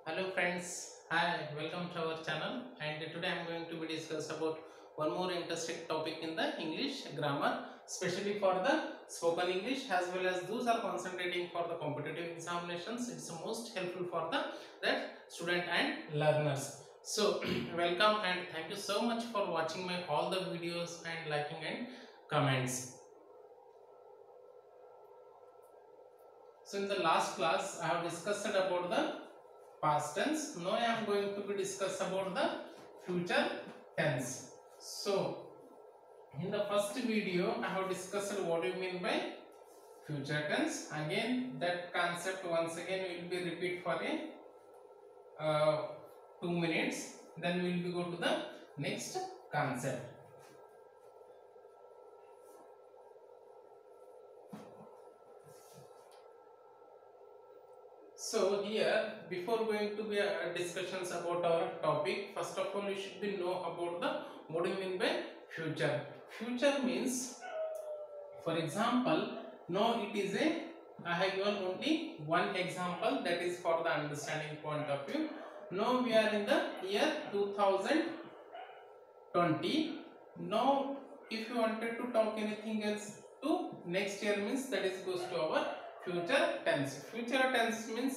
Hello friends, hi, welcome to our channel, and today I am going to be discuss about one more interesting topic in the English grammar, especially for the spoken English as well as those are concentrating for the competitive examinations. It's most helpful for the that student and learners. So welcome and thank you so much for watching my all the videos and liking and comments. So in the last class I have discussed about the past tense. Now I am going to be discuss about the future tense. So in the first video I have discussed what do you mean by future tense. Again that concept once again will be repeat for a 2 minutes. Then we will be go to the next concept. So here, before going to be discussions about our topic, first of all, you should be know about the what do you mean by future. Future means, for example, now it is a I have given only one example that is for the understanding point of view. Now we are in the year 2020. Now, if you wanted to talk anything else to next year means that is goes to our future tense. Future tense means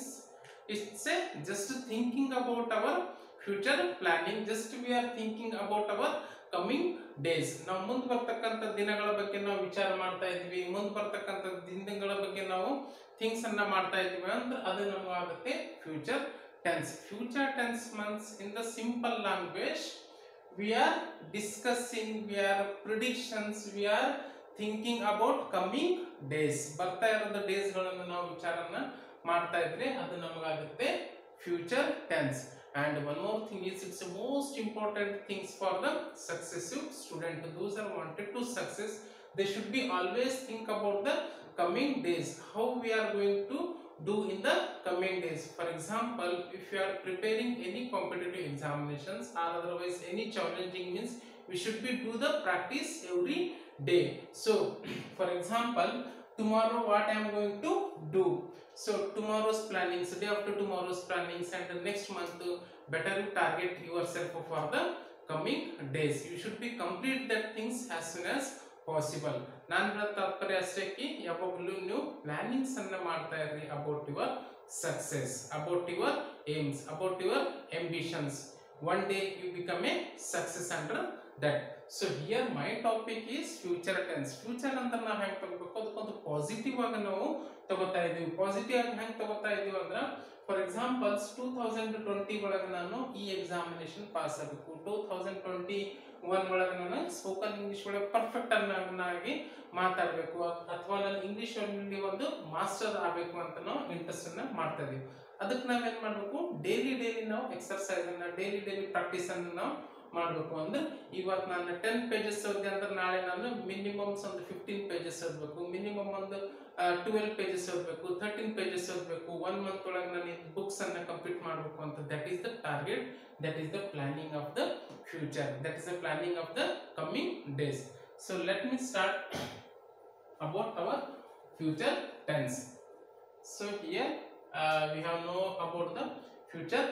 it's a just thinking about our future planning. Just we are thinking about our coming days. ನಾವು ಮುಂದೆ ಬರ್ತಕ್ಕಂಥ ದಿನಗಳ ಬಗ್ಗೆ ನಾವು ವಿಚಾರ ಮಾಡ್ತಾ ಇದ್ವಿ, ಮುಂದೆ ಬರ್ತಕ್ಕಂಥ ದಿನಗಳ ಬಗ್ಗೆ ನಾವು ಥಿಂಗ್ಸ್ ಅನ್ನ ಮಾಡ್ತಾ ಇದ್ವಿ ಅಂದ್ರೆ ಅದು ನಮಗಾಗುತ್ತೆ future tense. Future tense means in the simple language we are discussing, we are predictions, we are thinking about coming days. ಬರ್ತಾ ಇರೋ ಡೇಸ್ ಗಳನ್ನು ನಾವು ವಿಚಾರನ ಮಾಡ್ತಾ ಇದ್ರೆ ಅದು ನಮಗಾಗುತ್ತೆ future tense. And one more thing is it's the most important things for the successive student. Those are wanted to success, they should be always think about the coming days, how we are going to do in the coming days. For example, if you are preparing any competitive examinations or otherwise any challenging means we should be do the practice every day. So for example, tomorrow what I am going to do, so tomorrow's plannings, day after tomorrow's plannings, and the next month better you target yourself for the coming days. You should be complete that things as soon as possible. ನನ್ನ ತಾತ್ಪರ್ಯ ಅಷ್ಟೇ ಕಿ ಯಾವಾಗಲೂ ನೀವು plannings ಅನ್ನ ಮಾಡ್ತಾ ಇರ್ರಿ about your success, about your aims, about your ambitions. One day you become a success under that. So here my topic is future tense. Future ಅಂತ ನಾವು ಹೆಂಗೆ ತಗೋಬೇಕು, ಅದಕ್ಕೊಂದು ಪಾಸಿಟಿವ್ ಆಗಿ ನಾವು ತಗೋತಾ ಇದೀವಿ. ಪಾಸಿಟಿವ್ ಆಗಿ ಹೆಂಗೆ ತಗೋತಾ ಇದೀವಿ ಅಂದ್ರೆ ಫಾರ್ ಎಕ್ಸಾಂಪಲ್ 2020 ಒಳಗೆ ನಾನು ಈ ಎಕ್ಸಾಮಿನೇಷನ್ ಪಾಸ್ ಆಗಬೇಕು, 2021 ಒಳಗೆ ನಾನು ಸ್ಪೋಕನ್ ಇಂಗ್ಲಿಷ್ ಒಳಗೆ ಪರ್ಫೆಕ್ಟ್ ಆಗಿ ಮಾತಾಡಬೇಕು, ಅಥವಾ ನಾನು ಇಂಗ್ಲಿಷ್ ಅಲ್ಲಿ ಒಂದು ಮಾಸ್ಟರ್ ಆಗಬೇಕು ಅಂತ ನಾವು ಇಂಟ್ರೆಸ್ಟ್ ಅನ್ನ ಮಾಡ್ತಾ ಇದೀವಿ. ಅದಕ್ಕೆ ನಾವೇನ್ ಮಾಡಬೇಕು, ಡೈಲಿ ನಾವು ಎಕ್ಸರ್ಸೈಸ್ ಅನ್ನ ಡೈಲಿ ಪ್ರಾಕ್ಟೀಸ್ ಅನ್ನ ನಾವು ಮಾಡಬೇಕು. ಅಂದ್ರೆ ಇವತ್ತು ನಾನು 10 ಪೇಜಸ್ ಓದಿದೆ ಅಂದ್ರೆ ನಾಳೆ ನಾನು ಮಿನಿಮಮ್ ಒಂದು 15 ಪೇಜಸ್ ಓದಬೇಕು, ಮಿನಿಮಮ್ ಒಂದು 12 ಪೇಜಸ್ ಓದಬೇಕು, 13 ಪೇಜಸ್ ಓದಬೇಕು, 1 ಮಂತ್ ಒಳಗೆ ನಾನು ಬುಕ್ಸ್ ಅನ್ನ ಕಂಪ್ಲೀಟ್ ಮಾಡಬೇಕು ಅಂತ. That is the target, that is the planning of the future, that is the planning of the coming days. So let me start about our future tense. So here we have know about the future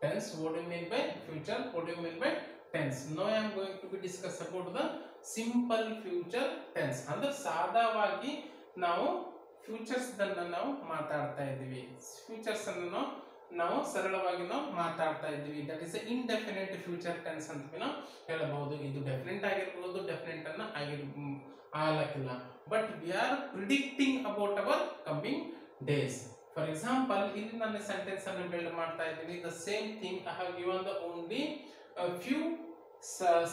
tense. What do you mean by future, what do you mean by tense? Now I am going to be discuss about the simple future tense. ಅಂದ್ರೆ ಸಾಧಾವಾಗಿ ನಾವು futures ಅನ್ನು ನಾವು ಮಾತಾಡ್ತಾ ಇದ್ದೀವಿ, futures ಅನ್ನು ನಾವು ಸರಳವಾಗಿ ನಾವು ಮಾತಾಡ್ತಾ ಇದ್ದೀವಿ. That is indefinite future tense ಅಂತ ನಾವು ಹೇಳಬಹುದು. ಇದು ಡೆಫಿನೆಟ್ ಆಗಿರಬಹುದು, ಡೆಫಿನೆಟ್ ಅನ್ನ ಆಗಲಿಕ್ಕಿಲ್ಲ, but we are predicting about our coming days. For example, ಇಲ್ಲಿ ನಾನು ಸೆಂಟೆನ್ಸ್ ಅನ್ನು ಬಿಲ್ಡ್ ಮಾಡ್ತಾ ಇದ್ದೀನಿ. The same thing I have given the only few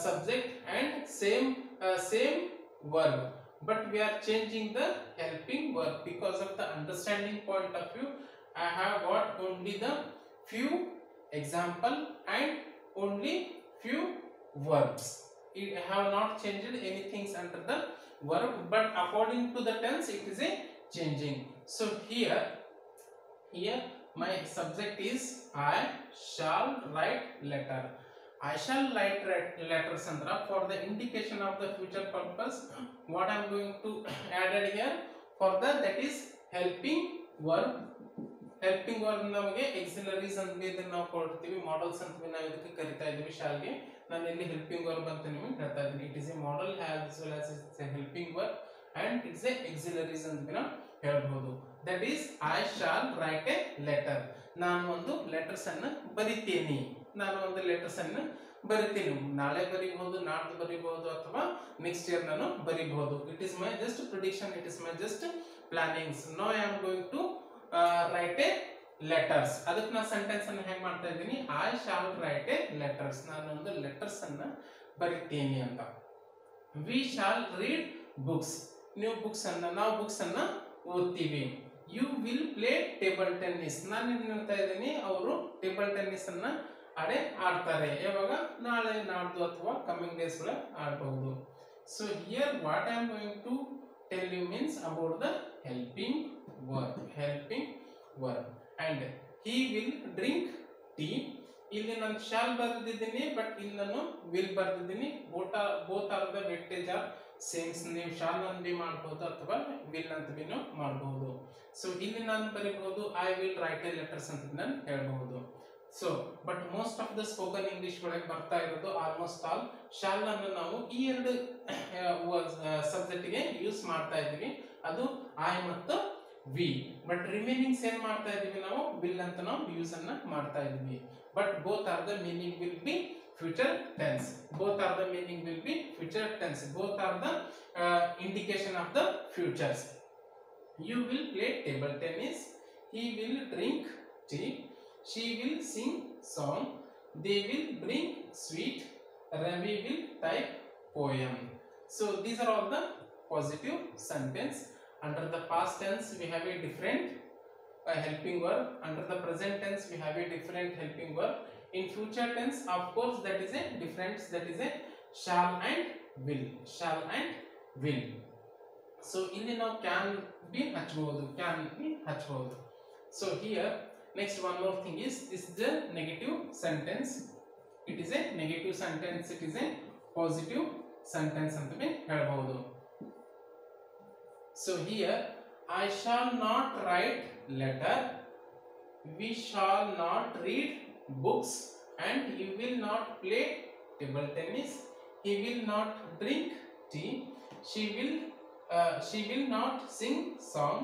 subject and same verb, but we are changing the helping verb because of the understanding point of view. I have got only the few example and only few verbs. I have not changed anything under the verb, but according to the tense it is a changing. So here my subject is I shall write letter. I shall write letters andra for the indication of the future purpose. What I am going to add here for that is helping verb helping verb ನಮಗೆ ಎಕ್ಸಿಲರೀಸ್ ಅಂತ ಇದನ್ನ ನಾವು ಕೊಡ್ತೀವಿ, models ಅಂತ ನಾವು ಇದಕ್ಕೆ ಕರಿತಾ ಇದೀವಿ ಶಾಲ್ಗೆ. ನಾನು ಇಲ್ಲಿ ಹೆಲ್ಪಿಂಗ್ ವರ್ಬ್ ಅಂತ ನಿಮಗೆ ಹೇಳ್ತಾ ಇದ್ದೀನಿ. It is a modal as well as it's a helping verb and it's a auxiliaries ಅಂತ ನಾವು ಹೇಳ್ಬಹುದು. That is I shall write a letter. ನಾನು ಒಂದು ಲೆಟರ್ಸ್ ಅನ್ನು ಬರಿತೀನಿ. ನಾನು ಒಂದು ಲೆಟರ್ಸ್ ಅನ್ನು ಬರಿತೀನಿ. ನಾಳೆ ಬರಿಬಹುದು, ನಾಡ್ದು ಬರಿಬಹುದು, ಅಥವಾ ನೆಕ್ಸ್ಟ್ ಇಯರ್ ನಾನು ಬರಿಬಹುದು. It is my just prediction, it is my just plannings. No I am going to write a letters. ಅದಕ್ಕೆ ನಾನು ಸೆಂಟೆನ್ಸ್ ಅನ್ನು ಹೇಗೆ ಮಾಡ್ತಾ ಇದ್ದೀನಿ, I shall write a letters. ನಾನು ಒಂದು ಲೆಟರ್ಸ್ ಅನ್ನ ಬರಿತೀನಿ ಅಂತ. We shall read books. ನೀವು ಬುಕ್ಸ್ ಅನ್ನ, ನಾವು ಬುಕ್ಸ್ ಅನ್ನ ಓದ್ತೀವಿ. You will play table tennis. ನಾನು ಏನು ಹೇಳ್ತಾ ಇದ್ದೀನಿ, ಅವರು ಟೇಬಲ್ ಟೆನ್ನಿಸ್ ಅನ್ನ ಆಡ್ತಾರೆ. ಯಾವಾಗ, ನಾಳೆ, ನಾಡ್ದು ಅಥವಾ ಕಮಿಂಗ್ ಡೇಸ್ ಒಳಗೆ ಆಡಬಹುದು. So here what I am going to tell you means about the helping verb. Helping verb. And he will drink tea. ಇಲ್ಲಿ ನಾನು ಶಾಲ್ ಬರೆದಿದ್ದೀನಿ, ಬಟ್ ಇಲ್ಲಿ ನಾನು ವಿಲ್ ಬರೆದಿದ್ದೀನಿ. Both are the weightage are sames. ನೀವು shall ಅಂತ be ಮಾಡಬಹುದು ಅಥವಾ ವಿಲ್ ಅಂತ ಬಿ ಮಾಡಬಹುದು. ಸೊ ಇಲ್ಲಿ ನಾನು ಬರೀಬಹುದು I will write a letters ಅಂತ ನಾನು ಹೇಳಬಹುದು. So but most of the spoken English ಒಳಗೆ ಬರ್ತಾ ಇರೋದು ಆಲ್ಮೋಸ್ಟ್ ಆಲ್ ಶಾಲ್ ಅನ್ನು ನಾವು ಈ ಎರಡು ಸಬ್ಜೆಕ್ಟ್ ಗೆ ಯೂಸ್ ಮಾಡ್ತಾ ಇದ್ದೀವಿ. ಅದು ಐ ಮತ್ತು ವಿ. ಬಟ್ ರಿಮೈನಿಂಗ್ಸ್ ಏನ್ ಮಾಡ್ತಾ ಇದೀವಿ, ನಾವು ವಿಲ್ ಅಂತ ನಾವು ಯೂಸ್ ಅನ್ನ ಮಾಡ್ತಾ ಇದೀವಿ. But both are the meaning will be future tense. Both are the meaning will be future tense. Both are the indication of the futures. You will play table tennis. He will drink tea. She will sing song. They will bring sweet. Ravi will type poem. So these are all the positive sentence. Under the past tense we have a different helping verb. Under the present tense we have a different helping verb. In future tense, of course, that is a difference. That is a shall and will. Shall and will. So ಇಲ್ಲಿ ನಾವು can be ಹಚ್ಚಬಹುದು, can be ಹಚ್ಚಬಹುದು. So here next one more thing is this is the negative sentence. It is a negative sentence. It is a positive sentence ಅಂತ B ಹೇಳಬಹುದು. So here I shall not write letter, we shall not read books, and he will not play table tennis, he will not drink tea, she will not sing song,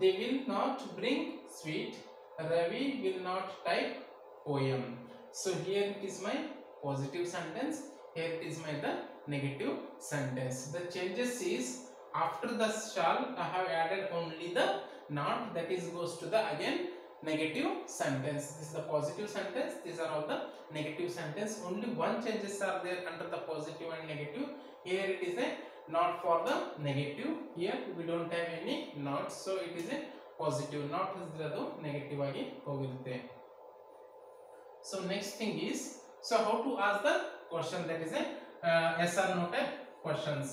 they will not bring sweet, Ravi will not type poem. So here it is my positive sentence, here it is my the negative sentence. The changes is after the shall I have added only the not, that is goes to the again negative sentence. This is the positive sentence, these are all the negative sentence. Only one changes are there under the positive and negative. Here it is a not for the negative, here we don't have any not, so it is a positive. Not is the negative agi hogirutte. So next thing is, so how to ask the question, that is a yes or no type questions.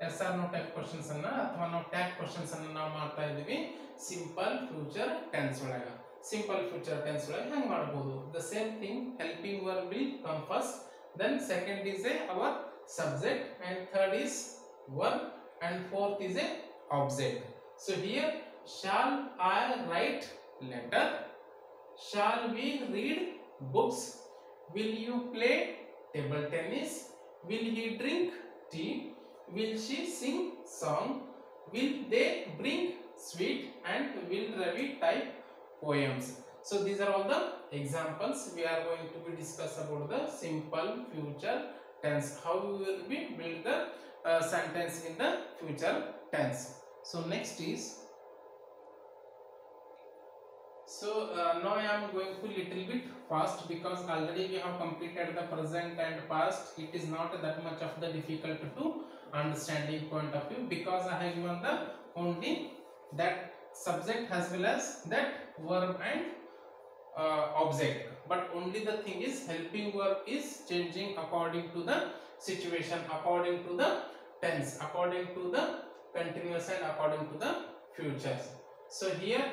Yes or no type questions anna athwa ನಾವು tag questions ಅನ್ನು ನಾವು ಮಾಡ್ತಾ ಇದೀವಿ simple future tense ಒಳಗೆ. Simple future tense ಒಳಗೆ ಹೆಂಗೆ ಮಾಡಬಹುದು, the same thing, helping verb will come first, then second is a our subject, and third is verb, and fourth is a object. So here shall I write letter, shall we read books, will you play table tennis, will he drink tea, will she sing song, will they bring sweet, and will Ravi type poems. So these are all the examples. We are going to be discuss about the simple future tense, how we will be build the sentence in the future tense. So next is, so now I am going to little bit fast because already we have completed the present and past. It is not that much of the difficult to understanding point of view, because I have given the only that subject as well as that verb and object, but only the thing is helping verb is changing according to the situation, according to the tense, according to the continuous and according to the futures. So here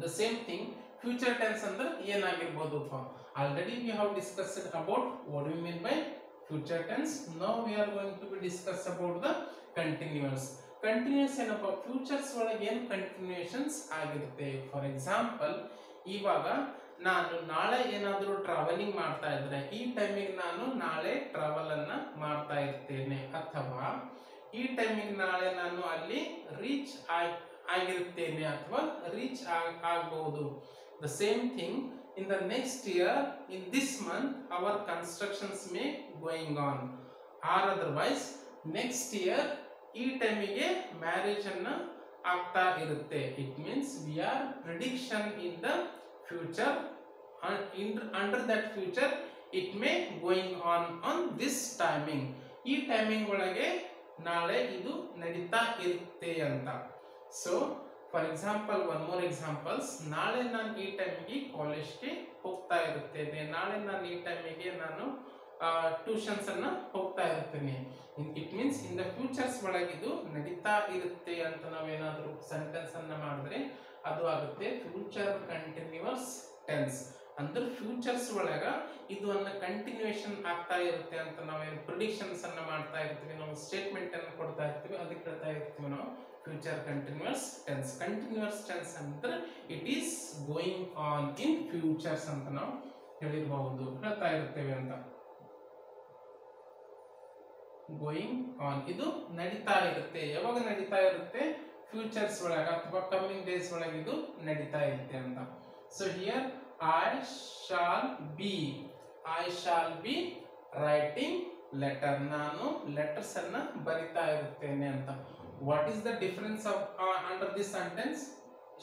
the same thing, future tense ಅಂದ್ರೆ ಏನಾಗಿರಬಹುದು. Already we have discussed about what we mean by future tense. Now we are going to be discuss about the continuous. Continuous ಏನಪ್ಪ futures ಒಳಗೆ ಏನು ಕಂಟಿನ್ಯೂಷನ್ಸ್ ಆಗಿರುತ್ತೆ. For example ಇವಾಗ ನಾನು ನಾಳೆ ಏನಾದರೂ travelling ಮಾಡ್ತಾ ಇದ್ರೆ ಈ ಟೈಮಿಗೆ ನಾನು ನಾಳೆ ಟ್ರಾವೆಲ್ ಅನ್ನ ಮಾಡ್ತಾ ಇರ್ತೇನೆ, ಅಥವಾ ಈ ಟೈಮಿಗೆ ನಾಳೆ ನಾನು ಅಲ್ಲಿ ರೀಚ್ ಆಗಿರುತ್ತೇನೆ ಅಥವಾ ರೀಚ್ ಆಗಬಹುದು. The same thing in the next year, in this month our constructions may going on, or otherwise next year ಈ ಟೈಮಿಗೆ ಮ್ಯಾರೇಜ್ ಅನ್ನ ಆಗ್ತಾ ಇರುತ್ತೆ. It means we are prediction in the future, under that future it may going on this timing, ಈ timing ಒಳಗೆ ನಾಳೆ ಇದು ನಡೀತಾ ಇರುತ್ತೆ ಅಂತ. So for example one more examples, ನಾಳೆ ನಾನು ಈ ಟೈಮಿಗೆ ಕಾಲೇಜ್ಗೆ ಹೋಗ್ತಾ ಇರುತ್ತೇನೆ, ನಾಳೆ ನಾನು ಈ ಟೈಮಿಗೆ ನಾನು ಟ್ಯೂಷನ್ಸ್ ಅನ್ನ ಹೋಗ್ತಾ ಇರ್ತೀನಿ. It means in the futures ಒಳಗಿದು ನಡೀತಾ ಇರುತ್ತೆ ಅಂತ ನಾವೇನಾದ್ರೂ ಸೆಂಟೆನ್ಸ್ ಅನ್ನ ಮಾಡಿದ್ರೆ ಅದು ಆಗುತ್ತೆ ಫ್ಯೂಚರ್ ಕಂಟಿನ್ಯೂಸ್ ಟೆನ್ಸ್. ಅಂದ್ರೆ ಫ್ಯೂಚರ್ಸ್ ಒಳಗ ಇದು ಅನ್ನ ಕಂಟಿನ್ಯೂಷನ್ ಆಗ್ತಾ ಇರುತ್ತೆ ಅಂತ ನಾವೇನು ಪ್ರಿಡಿಕ್ಷನ್ಸ್ ಅನ್ನ ಮಾಡ್ತಾ ಇರ್ತೀವಿ, ನಾವು ಸ್ಟೇಟ್ಮೆಂಟ್ ಅನ್ನು ಕೊಡ್ತಾ ಇರ್ತೀವಿ, ಅದಕ್ಕೆ ಹೇಳ್ತಾ ಇರ್ತೀವಿ ನಾವು future continuous tense. Continuous tense ಅಂದ್ರೆ it is going on in futures ಅಂತ ನಾವು ಹೇಳಿರಬಹುದು, ಹೇಳ್ತಾ ಇರ್ತೇವೆ ಅಂತ. ಗೋಯಿಂಗ್ ಆನ್ ಇದು ನಡೀತಾ ಇರುತ್ತೆ, ಯಾವಾಗ ನಡೀತಾ ಇರುತ್ತೆ ಫ್ಯೂಚರ್ಸ್ ಒಳಗ ಅಥವಾ ಕಮಿಂಗ್ ಡೇಸ್ ಒಳಗೆ ಇದು ನಡೀತಾ ಇರುತ್ತೆ ಅಂತ. So here I shall be writing letter, ನಾನು ಲೆಟರ್ಸ್ ಅನ್ನ ಬರಿತಾ ಇರುತ್ತೇನೆ ಅಂತ. What is the difference of under this sentence?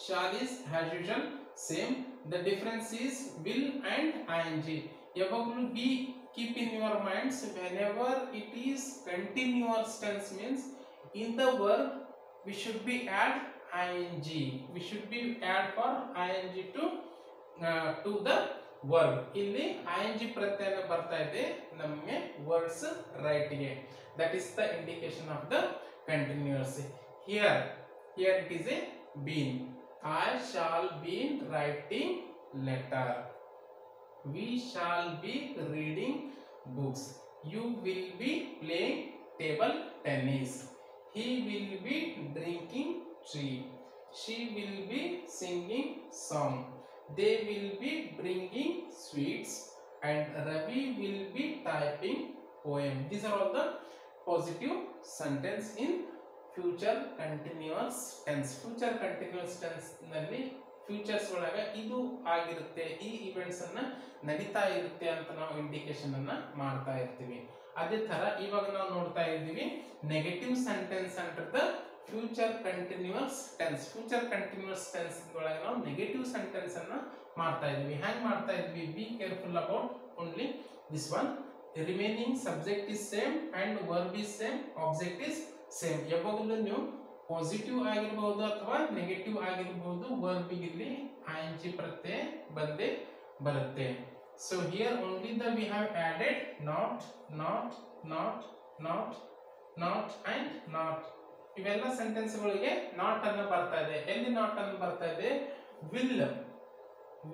Shall is as usual same. The difference is will and ing. Yavaglu be keep in your minds whenever it is continuous tense means in the verb we should be add ing. We should be add for ing to the verb. ಇಲ್ಲಿ ing ಪ್ರತ್ಯಯ ಬರ್ತಾ ಇದೆ ನಮಗೆ words right ಗೆ. That is the indication of the continuous. Here it is a been. I shall be writing letter. We shall be reading books. You will be playing table tennis. He will be drinking tea. She will be singing song. They will be bringing sweets and Ravi will be typing poem. These are all the positive sentence in future continuous tense. Future continuous tense ನಲ್ಲಿ futures ಒಳಗ ಇದು ಆಗಿರುತ್ತೆ, ಈ events ಅನ್ನ ನಡೀತಾ ಇರುತ್ತೆ ಅಂತ ನಾವು ಇಂಡಿಕೇಶನ್ ಅನ್ನ ಮಾಡ್ತಾ ಇರ್ತೀವಿ. ಅದೇ ತರ ಇವಾಗ ನಾವು ನೋಡ್ತಾ ಇದ್ದೀವಿ negative sentence under the future continuous tense. Future continuous tense ಒಳಗೆ ನಾವು ನೆಗೆಟಿವ್ ಸೆಂಟೆನ್ಸ್ ಅನ್ನ ಮಾಡ್ತಾ ಇದ್ದೀವಿ. ಹ್ಯಾಂಗ್ ಮಾಡ್ತಾ ಇದ್ವಿ? Be careful about only this one. Remaining subject is same and verb is same, object is same. ಯಾವಾಗಲೂ ನೀವು ಪಾಸಿಟಿವ್ ಆಗಿರಬಹುದು ಅಥವಾ ನೆಗೆಟಿವ್ ಆಗಿರಬಹುದು, ವರ್ಬ್ ಇಲ್ಲಿ ing ಪ್ರತ್ಯಯ ಬಂದೇ ಬರುತ್ತೆ. So here only the we have added not and not. ಇವೆಲ್ಲ ಸೆಂಟೆನ್ಸ್ ಗಳಿಗೆ ನಾಟ್ ಅನ್ನ ಬರ್ತಾ ಇದೆ. ಎಲ್ಲಿ ನಾಟ್ ಅನ್ನು ಬರ್ತಾ ಇದೆ?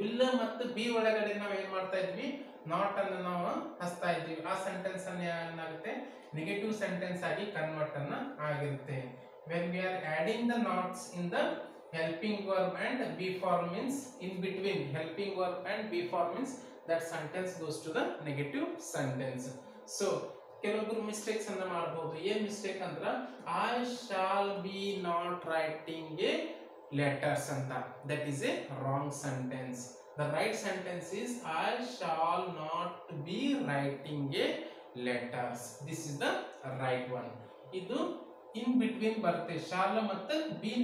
ವಿಲ್ ಮತ್ತು ಬಿ ಒಳಗಡೆ ನಾವು ಏನ್ ಮಾಡ್ತಾ ಇದ್ವಿ? ನಾಟ್ ಅನ್ನು ನಾವು ಹಚ್ತಾ ಇದ್ವಿ. ಆ ಸೆಂಟೆನ್ಸ್ ಅನ್ನ ಏನಾಗುತ್ತೆ? ನೆಗೆಟಿವ್ ಸೆಂಟೆನ್ಸ್ ಆಗಿ ಕನ್ವರ್ಟ್ ಅನ್ನ ಆಗಿರುತ್ತೆ. when we are adding the knots in the helping verb and be form means in between helping verb and be form means that sentence goes to the negative sentence. So ಕೆಲವೊಬ್ಬರು mistakes ಅನ್ನ ಮಾಡಬಹುದು. ಏನ್ mistake ಅಂದ್ರ I shall be not writing a letters ಅಂತ. That is a wrong sentence. The right sentence is I shall not be writing a letters. This is the right one. ಇದು in between ಬರುತ್ತೆ, ಶಾಲ ಮತ್ತು B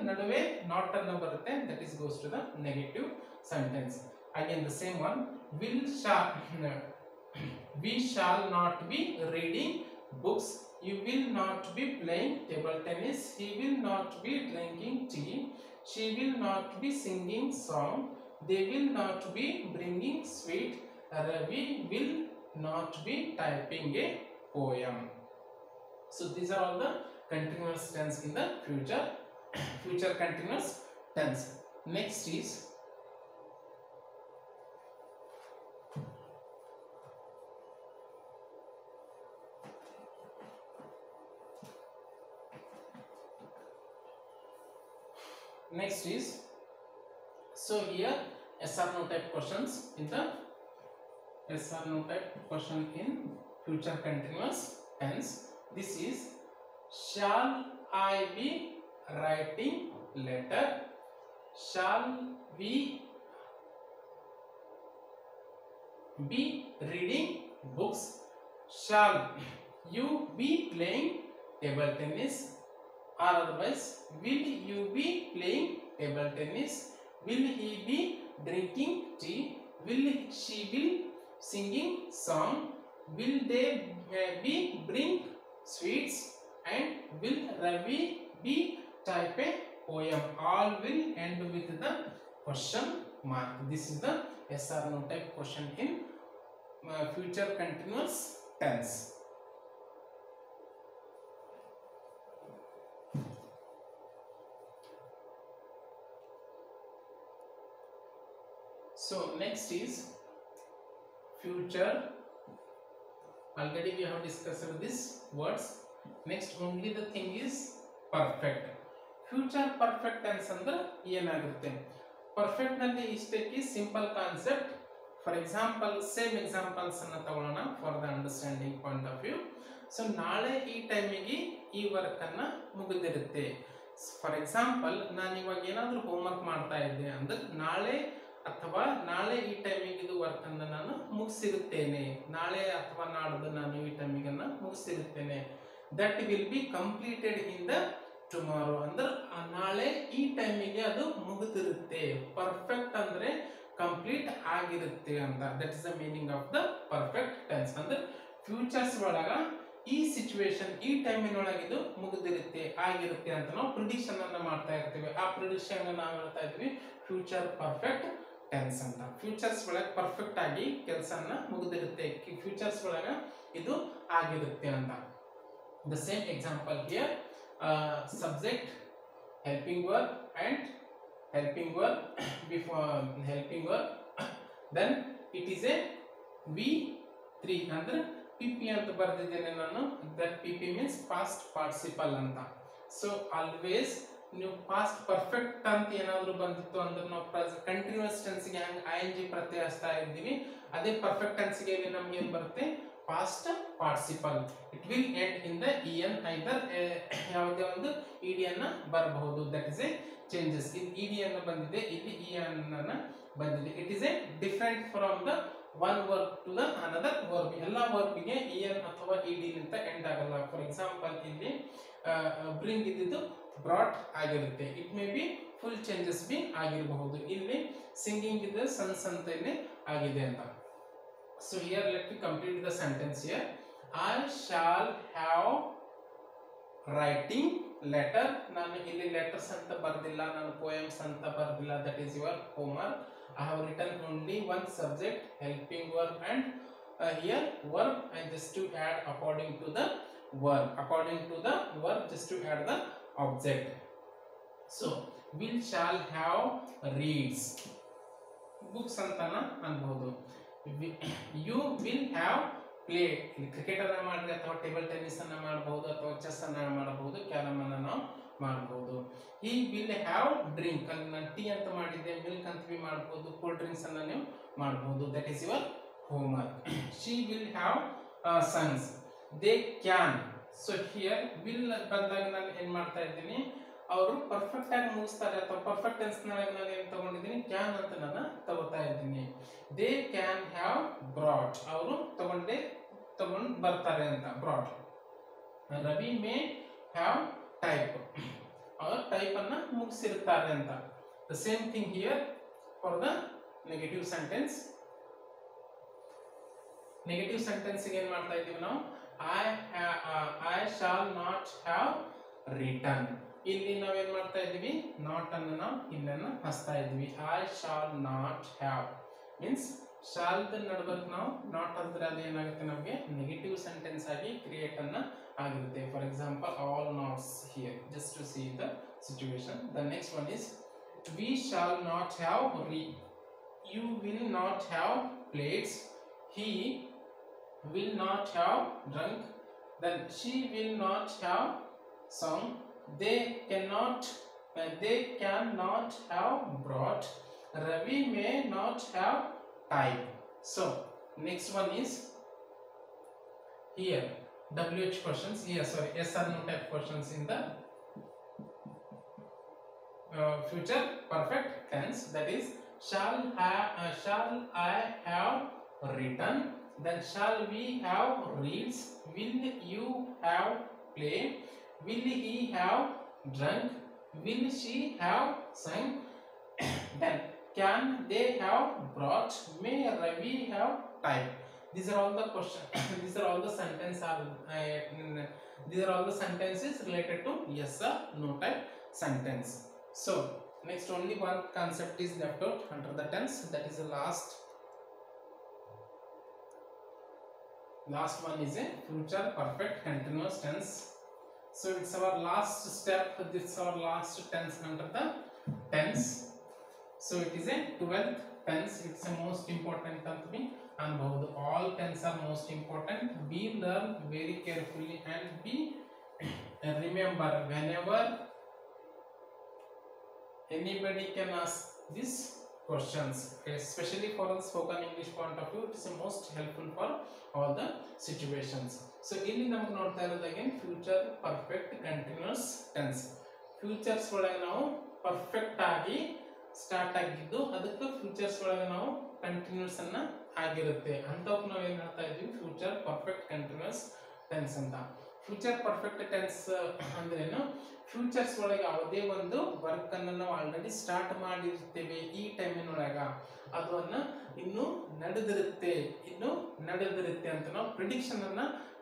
ನಡುವೆ not ಅನ್ನ ಬರುತ್ತೆ. That is goes to the negative sentence. Again the same one, we shall not be reading books. You will not be playing table tennis. He will not be drinking tea. She will not be singing song. They will not be bringing sweet. Ravi will not be typing a poem. So these are all the continuous tense in the future continuous tense. Next is next is, so here yes or no type questions in the yes or no type question in future continuous tense. This is, shall I be writing letter, shall we be reading books, shall you be playing table tennis, or otherwise will you be playing table tennis, will he be drinking tea, will she be singing song, will they be bring sweets, and will Ravi be type a poem. All will end with the question mark. This is the yes or no type question in future continuous tense. So next is future. Already we have discussed these words. Next only the thing is perfect. Future perfect tense ಅಂದ್ರೆ ಏನಾಗುತ್ತೆ? Perfect ನಲ್ಲಿ ಇಷ್ಟೇ ಕಿ simple concept. For example same examples ಅನ್ನು ತಗೊಳ್ಳೋಣ for the understanding point of view. So ನಾಳೆ ಈ ಟೈಮಿಗೆ ಈ ವರ್ಕ್ ಅನ್ನ ಮುಗಿದಿರುತ್ತೆ. ಫಾರ್ ಎಕ್ಸಾಂಪಲ್ ನಾನು ಇವಾಗ ಏನಾದರೂ ಹೋಮ್ವರ್ಕ್ ಮಾಡ್ತಾ ಇದ್ದೆ ಅಂದ್ರೆ ನಾಳೆ ಅಥವಾ ನಾಳೆ ಈ ಟೈಮಿಗೆ ಇದು ವರ್ಕ್ ಅನ್ನು ನಾನು ಮುಗಿಸಿರುತ್ತೇನೆ, ನಾಳೆ ಅಥವಾ ನಾಡ್ದು ನಾನು ಈ ಟೈಮಿಗೆ ಮುಗಿಸಿರುತ್ತೇನೆ. That will be completed in the tomorrow ಅಂದ್ರೆ ನಾಳೆ ಈ ಟೈಮಿಗೆ ಅದು ಮುಗಿದಿರುತ್ತೆ. ಪರ್ಫೆಕ್ಟ್ ಅಂದ್ರೆ ಕಂಪ್ಲೀಟ್ ಆಗಿರುತ್ತೆ ಅಂತ. That is the meaning of the perfect tense. ಅಂದ್ರೆ ಫ್ಯೂಚರ್ಸ್ ಒಳಗ ಈ ಸಿಚುವೇಶನ್ ಈ ಟೈಮಿನೊಳಗೆ ಇದು ಮುಗಿದಿರುತ್ತೆ ಆಗಿರುತ್ತೆ ಅಂತ ನಾವು ಪ್ರಿಡಿಕ್ಷನ್ ಅನ್ನ ಮಾಡ್ತಾ ಇರ್ತೀವಿ. ಆ ಪ್ರಿಡಿಕ್ಷನ್ ನಾವು ಹೇಳ್ತಾ ಇದ್ವಿ ಫ್ಯೂಚರ್ ಪರ್ಫೆಕ್ಟ್ ಟೆನ್ಸ್ ಅಂತ. ಫ್ಯೂಚರ್ಸ್ ಒಳಗೆ ಪರ್ಫೆಕ್ಟ್ ಆಗಿ ಕೆಲಸನ ಮುಗಿದಿರುತ್ತೆ, ಫ್ಯೂಚರ್ಸ್ ಒಳಗ ಇದು ಆಗಿರುತ್ತೆ ಅಂತ. The same example here, subject, helping verb and helping verb before helping verb, then it is a V3 ಅಂದ್ರೆ PP ಅಂತ ಬರೆದಿದ್ದೇನೆ ನಾನು. that PP means past participle ಅಂತ. so always ನೀವು ಪಾಸ್ಟ್ ಪರ್ಫೆಕ್ಟ್ ಅಂತ ಏನಾದರೂ ಬಂದಿತ್ತು ಅಂದ್ರೆ ನಾವು ಕಂಟಿನ್ಯೂಸ್ ಟೆನ್ಸ್ ಗೆ ing ಪ್ರತ್ಯಯ ಹಚ್ತಾ ಇದ್ದೀವಿ. ಅದೇ ಪರ್ಫೆಕ್ಟ್ ಟೆನ್ಸ್ ಗೆ ನಮಗೆ ಏನು ಬರುತ್ತೆ? past participle. it will end in the en, either ಯಾವುದೇ ಒಂದು ed ಅನ್ನು ಬರಬಹುದು. that is a changes. ಇಲ್ಲಿ ed ಅನ್ನು ಬಂದಿದೆ, ಇಲ್ಲಿ en ಅನ್ನು ಬಂದಿದೆ. it is a different from the one verb to the another verb. ಎಲ್ಲ verb ಗೆ en ಅಥವಾ ed ನಿಂದ ಎಂಡ್ ಆಗಲ್ಲ. ಫಾರ್ ಎಕ್ಸಾಂಪಲ್ ಇಲ್ಲಿ bring ಇದ್ದು brought ಆಗಿರುತ್ತೆ. it may be full changes B ಆಗಿರಬಹುದು. ಇಲ್ಲಿ singing ಇದೆ ಸನ್ಸ್ ಅಂತ ಇಲ್ಲಿ ಆಗಿದೆ ಅಂತ. so here let me complete the sentence here. I shall have writing letter. ನಾನು ಇಲ್ಲಿ letters ಅಂತ ಬರ್ದಿಲ್ಲ, ನಾನು poems ಅಂತ ಬರ್ದಿಲ್ಲ. that is your homework. I have written only one subject, helping verb, and here verb, and just to add according to the verb. According to the verb, just to add the object. so will shall have reads books ಅಂತನ ಅನ್ಬಹುದು. you will have play, cricket ಅನ್ನ ಮಾಡಿದ್ರೆ ಅಥವಾ table tennis ಅನ್ನ ಮಾಡಬಹುದು ಅಥವಾ chess ಅನ್ನ ಮಾಡಬಹುದು, ಕ್ಯಾರಮ್ ಅನ್ನ ನಾವು ಮಾಡಬಹುದು. he will have drink, ಅಲ್ಲಿ ನಾನು ಟೀ ಅಂತ ಮಾಡಿದ್ದೆ, ಮಿಲ್ಕ್ ಅಂತ ಬಿ ಮಾಡಬಹುದು, ಕೂಲ್ ಡ್ರಿಂಕ್ಸ್ ಅನ್ನ ನೀವು ಮಾಡಬಹುದು. that is your homework. she will have sons, they can. so here will ಬಂದಾಗ ನಾನು ಏನು ಮಾಡ್ತಾ ಇದ್ದೀನಿ, ಅವರು ಪರ್ಫೆಕ್ಟ್ ಆಗಿ ಮುಗಿಸ್ತಾರೆ ಅಥವಾ ಪರ್ಫೆಕ್ಟ್ ಟೆನ್ಸ್ ನಾಳೆ ನಾನು ಏನು ತಗೊಂಡಿದ್ದೀನಿ, ಕ್ಯಾನ್ ಅಂತ ನಾನು ತಗೋತಾ ಇದ್ದೀನಿ. ದೇ ಕ್ಯಾನ್ ಹ್ಯಾವ್ ಬ್ರಾಟ್, ಅವರು ತಗೊಂಡು ಬರ್ತಾರೆ ಅಂತ, brought. Ravi may have type, ಅವರು ಟೈಪ್ ಅನ್ನ ಮುಗಿಸಿರ್ತಾರೆ ಅಂತ. The same thing here for the negative sentence. Negative sentence ಏನ್ ಮಾಡ್ತಾ ಇದೀವಿ ನಾವು, I shall not have return. ಇಲ್ಲಿ ನಾವೇನ್ ಮಾಡ್ತಾ ಇದೀವಿ, ನಾಟ್ ಅನ್ನು ನಾವು ಇಲ್ಲನ್ನ ಹಚ್ತಾ ಇದೀವಿ. I shall not have means shall ನಡ್ಬೇಕು ನಾವು, ನಾಟ್ ಅಂದ್ರೆ ಅದು ಏನಾಗುತ್ತೆ ನಮಗೆ ನೆಗೆಟಿವ್ ಸೆಂಟೆನ್ಸ್ ಆಗಿ ಕ್ರಿಯೇಟ್ ಅನ್ನ ಆಗಿರುತ್ತೆ. For example all nots here, just to see the situation. The next one is we shall not have you will not have plates, he will not have drunk, then she will not have sung, they cannot they cannot have brought. Ravi may not have typed. So next one is here WH questions. Here, sorry, yes or no type questions in the future perfect tense. That is, shall I have written? Then shall we have reads? Will you have played? Will he have drunk? Will she have sung? Then can they have brought? May Ravi have typed? These are all the questions. These are all the sentences related to yes or no type sentence. So next only one concept is left out under the tense. That is the last one is a future perfect continuous tense. So it's our last step. This is our last tense under the tense. So it is a 12th tense. It's the most important tense. And all tense are most important. Be learn very carefully and be remember whenever anybody can ask these questions, especially for the spoken English point of view, it is most helpful for all the situations. So ಇಲ್ಲಿ ನಮಗೆ ನೋಡ್ತಾ ಇರೋದು again future perfect continuous tense. Futures ಒಳಗೆ ನಾವು perfect ಆಗಿ start ಆಗಿದ್ದು ಅದಕ್ಕೆ futures ಒಳಗೆ ನಾವು ಕಂಟಿನ್ಯೂಸ್ ಅನ್ನ ಆಗಿರುತ್ತೆ ಅಂತವಕ್ಕೆ ನಾವು ಏನು ಹೇಳ್ತಾ ಇದ್ವಿ ಫ್ಯೂಚರ್ ಪರ್ಫೆಕ್ಟ್ ಕಂಟಿನ್ಯೂಸ್ ಟೆನ್ಸ್ ಅಂತ. ಫ್ಯೂಚರ್ ಪರ್ಫೆಕ್ಟ್ ಟೆನ್ಸ್ ಅಂದ್ರೇನು, ಫ್ಯೂಚರ್ಸ್ ಒಳಗೆ ಯಾವುದೇ ಒಂದು ವರ್ಕ್ ಅನ್ನು ನಾವು ಆಲ್ರೆಡಿ ಸ್ಟಾರ್ಟ್ ಮಾಡಿರ್ತೇವೆ ಈ ಟೈಮಿನೊಳಗ ಅದನ್ನ ಇನ್ನು ನಡೆದಿರುತ್ತೆ ಅಂತ ನಾವು ಪ್ರಿಡಿಕ್ಷನ್ ಅನ್ನ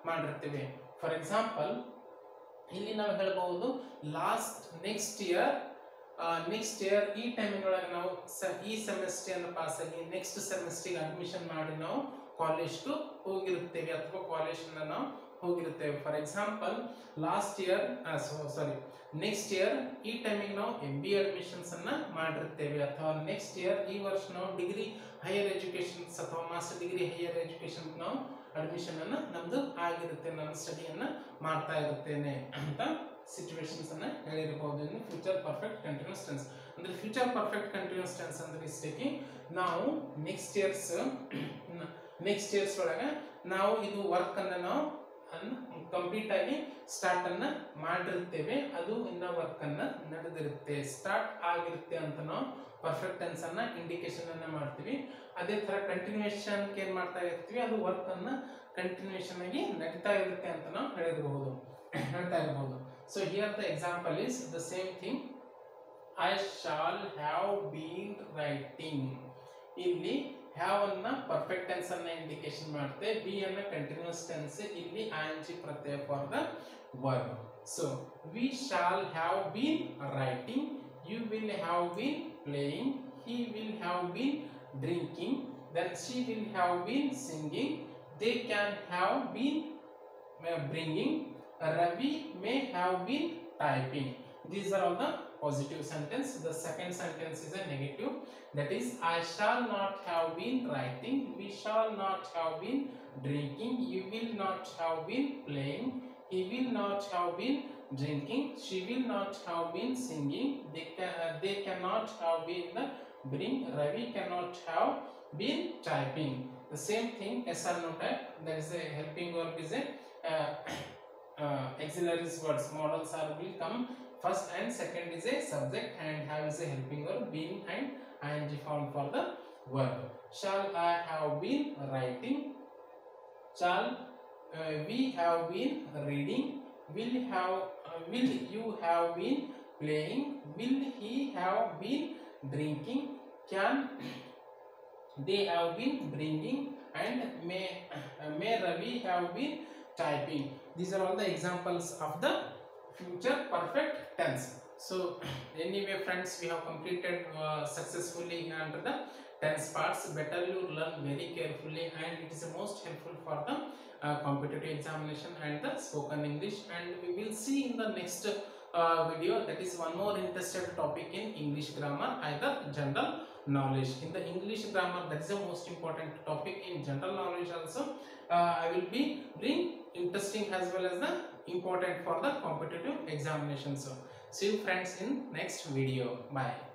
ಮಾಡಿರ್ತೇವೆ. ಫಾರ್ ಎಕ್ಸಾಂಪಲ್ ಇಲ್ಲಿ ನಾವು ಹೇಳಬಹುದು ನೆಕ್ಸ್ಟ್ ಇಯರ್ ಈ ಟೈಮಿನೊಳಗೆ ನಾವು ಈ ಸೆಮಿಸ್ಟರ್ ಅನ್ನು ಪಾಸ್ ಆಗಿ ನೆಕ್ಸ್ಟ್ ಸೆಮಿಸ್ಟರ್ಗೆ ಅಡ್ಮಿಷನ್ ಮಾಡಿ ನಾವು ಕಾಲೇಜ್ಗೆ ಹೋಗಿರುತ್ತೇವೆ ಅಥವಾ ಕಾಲೇಜ್ ನಾವು ಹೋಗಿರುತ್ತೇವೆ. ಫಾರ್ ಎಕ್ಸಾಂಪಲ್ ನೆಕ್ಸ್ಟ್ ಇಯರ್ ಈ ಟೈಮಿಗೆ ನಾವು MBA ಅಡ್ಮಿಷನ್ಸ್ ಅನ್ನ ಮಾಡಿರ್ತೇವೆ ಅಥವಾ ನೆಕ್ಸ್ಟ್ ಇಯರ್ ಈ ವರ್ಷ ನಾವು ಡಿಗ್ರಿ ಹೈಯರ್ ಎಜುಕೇಶನ್ ಅಥವಾ ಮಾಸ್ಟರ್ ಡಿಗ್ರಿ ಹೈಯರ್ ಎಜುಕೇಶನ್ ನಾವು ಅಡ್ಮಿಷನ್ ಅನ್ನ ನಮ್ದು ಆಗಿರುತ್ತೆ, ನಾನು ಸ್ಟಡಿಯನ್ನ ಮಾಡ್ತಾ ಇರುತ್ತೇನೆ ಅಂತ ಸಿಚುವೇಶನ್ಸ್ ಅನ್ನ ಹೇಳಿರಬಹುದು. ಫ್ಯೂಚರ್ ಪರ್ಫೆಕ್ಟ್ ಕಂಟಿನ್ಯೂಸ್ ಟೆನ್ಸ್ ಅಂದ್ರೆ ಫ್ಯೂಚರ್ ಪರ್ಫೆಕ್ಟ್ ಕಂಟಿನ್ಯೂಸ್ ಟೆನ್ಸ್ ಅಂದ್ರೆ ಇಷ್ಟಕ್ಕೆ ನಾವು ನೆಕ್ಸ್ಟ್ ಇಯರ್ಸ್ ಒಳಗೆ ನಾವು ಇದು ವರ್ಕ್ ಅನ್ನ ನಾವು ಕಂಪ್ಲೀಟ್ ಆಗಿ ಸ್ಟಾರ್ಟ್ ಅನ್ನ ಮಾಡಿರ್ತೇವೆ, ಅದು ಇನ್ನ ವರ್ಕ್ ಅನ್ನ ನಡೆದಿರುತ್ತೆ, ಸ್ಟಾರ್ಟ್ ಆಗಿರುತ್ತೆ ಅಂತ ನಾವು ಪರ್ಫೆಕ್ಟ್ ಟೆನ್ಸ್ ಅನ್ನ ಇಂಡಿಕೇಶನ್ ಅನ್ನ ಮಾಡ್ತೀವಿ. ಅದೇ ತರ ಕಂಟಿನ್ಯೂಯೇಷನ್ ಏನ್ ಮಾಡ್ತಾ ಇರ್ತೀವಿ, ಅದು ವರ್ಕ್ ಅನ್ನ ಕಂಟಿನ್ಯೂಯೇಷನ್ ಆಗಿ ನಡೀತಾ ಇರುತ್ತೆ ಅಂತ ನಾವು ಹೇಳ್ತಾ ಇರಬಹುದು. So here the example is the same thing. I shall have been writing. ಇಲ್ಲಿ ಹ್ಯಾವ್ ಅನ್ನ ಪರ್ಫೆಕ್ಟ್ ಟೆನ್ಸ್ ಅನ್ನ ಇಂಡಿಕೇಶನ್ ಮಾಡುತ್ತೆ, ಬಿ ಅನ್ನ ಕಂಟಿನ್ಯೂಸ್ ಟೆನ್ಸ್, ಇಲ್ಲಿ ing ಪ್ರತ್ಯಯ for the verb. So we shall have been writing, you will have been playing, he will have been drinking, then she will have been singing, they can have been bringing, Ravi may have been typing. These are all the positive sentence. The second sentence is a negative, that is I shall not have been writing, we shall not have been drinking, you will not have been playing, he will not have been drinking, she will not have been singing, they cannot have been bring, Ravi cannot have been typing. The same thing S or no type, that is a helping verb is a auxiliary words, modals are will come first and second is a subject and have is a helping verb, being and ing found for the verb. Shall I have been writing, shall we have been reading, will you have been playing, will he have been drinking, can they have been bringing, and may Ravi have been typing. These are all the examples of the future perfect tense. So anyway friends, we have completed successfully under the tense parts. Better you learn very carefully and it is the most helpful for the competitive examination and the spoken English. And we will see in the next video, that is one more interested topic in English grammar, either general knowledge. In the English grammar, that is the most important topic. In general knowledge also I will be bring interesting as well as the important for the competitive examination. So See you friends in next video. Bye.